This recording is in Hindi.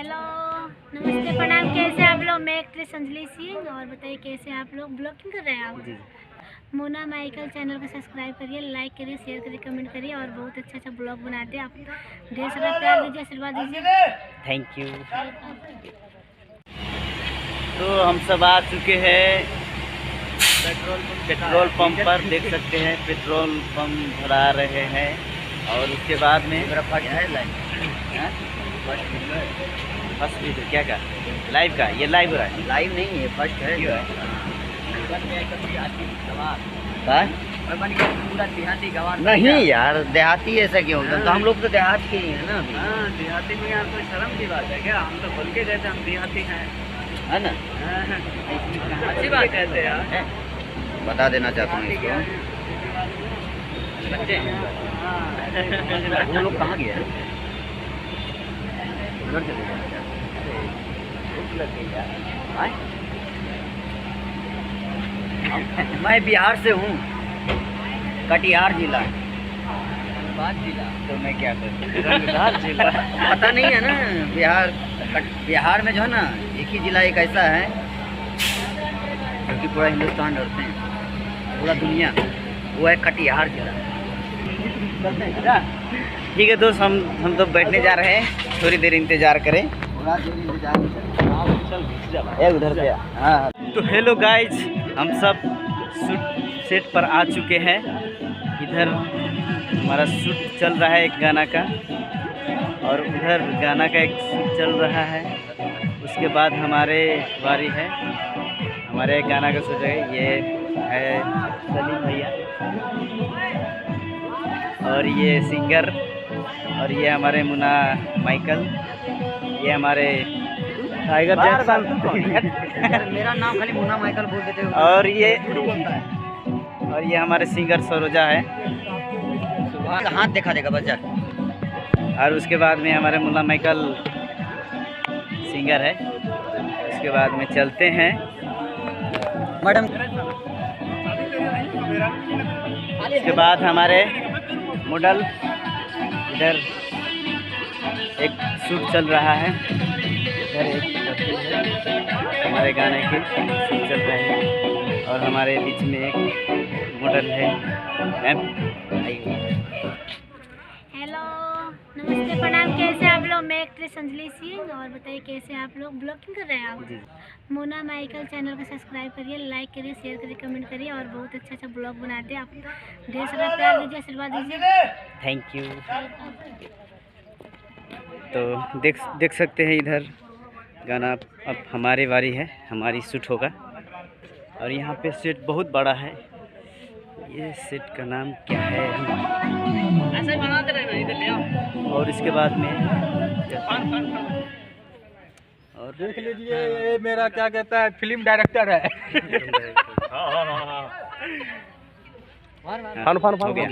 हेलो, नमस्ते, प्रणाम। कैसे आप लोग? मैं एक्ट्रेस अंजलि सिंह। और बताइए कैसे आप लोग ब्लॉगिंग कर रहे हैं? आप मोना माइकल चैनल को सब्सक्राइब करिए, लाइक करिए, शेयर करिए, कमेंट करिए और बहुत अच्छा ब्लॉग बनाते हैं आप। ढेर सारा प्यार दीजिए, आशीर्वाद दीजिए। Thank you. तो हम सब आ चुके हैं पेट्रोल पंप पर। देख सकते हैं पेट्रोल पंप भरा रहे हैं। और उसके बाद में फर्स्ट वीडियो क्या का लाइव का, ये लाइव हो रहा है। लाइव नहीं है, फर्स्ट है। क्यों है? पूरा देहाती गवार नहीं यार, देहाती ऐसा क्यों? तो हम लोग तो देहात के ही हैं ना। हाँ, देहाती में यार कोई शर्म की बात है क्या? हम तो बोल के गए थे हम देहाती हैं, है ना? अच्छी बात कहते यार। बता देना चाहता हूँ इसको। बच्चे वो लोग कहाँ गए? उधर चले गए। मैं बिहार से हूँ, कटिहार जिला। तो मैं क्या करूँ? जिला पता नहीं है ना। बिहार में जो है ना, एक ही जिला एक ऐसा है क्योंकि पूरा हिंदुस्तान डरते हैं, पूरा दुनिया, वो है कटिहार जिला। ठीक है दोस्त, हम तो बैठने जा रहे हैं, थोड़ी देर इंतज़ार करें। उधर से हाँ। तो हेलो गाइज, हम सब शूट सेट पर आ चुके हैं। इधर हमारा शूट चल रहा है एक गाना का, और उधर गाना का एक शूट चल रहा है। उसके बाद हमारे बारी है, हमारे गाना का शूट है। ये है सलीम भैया, और ये सिंगर, और ये हमारे मुन्ना माइकल, ये हमारे टाइगर जैक्सन। मेरा नाम खाली मुन्ना माइकल बोल देते हो। और ये हमारे सिंगर सरोजा है। हाथ देखा देगा बच्चा। और उसके बाद में हमारे मुन्ना माइकल सिंगर है। उसके बाद में चलते हैं मैडम। उसके बाद हमारे मॉडल, इधर एक शूट चल रहा है, इधर एक हमारे गाने के शूट चल रहे हैं, और हमारे बीच में एक मॉडल है मैम। हेलो, नमस्ते, प्रणाम। कैसे आप लोग? मैं एक्ट्रेस अंजलि सिंह। और बताइए कैसे आप लोग ब्लॉगिंग कर रहे हैं? आप मोना माइकल चैनल को सब्सक्राइब करिए, लाइक करिए, शेयर करिए, कमेंट करिए और बहुत अच्छा ब्लॉग बनाते हैं आप। ढेर सारा प्यार दीजिए, आशीर्वाद दीजिए। Thank you. तो देख सकते हैं इधर गाना। अब हमारी बारी है, हमारी शूट होगा। और यहाँ पे सेट बहुत बड़ा है। ये सेट का नाम क्या है? ऐसे ही बनाते रहना, इधर ले आओ। और इसके बाद में और देख लीजिए, ये मेरा क्या कहता है, फिल्म डायरेक्टर है। फन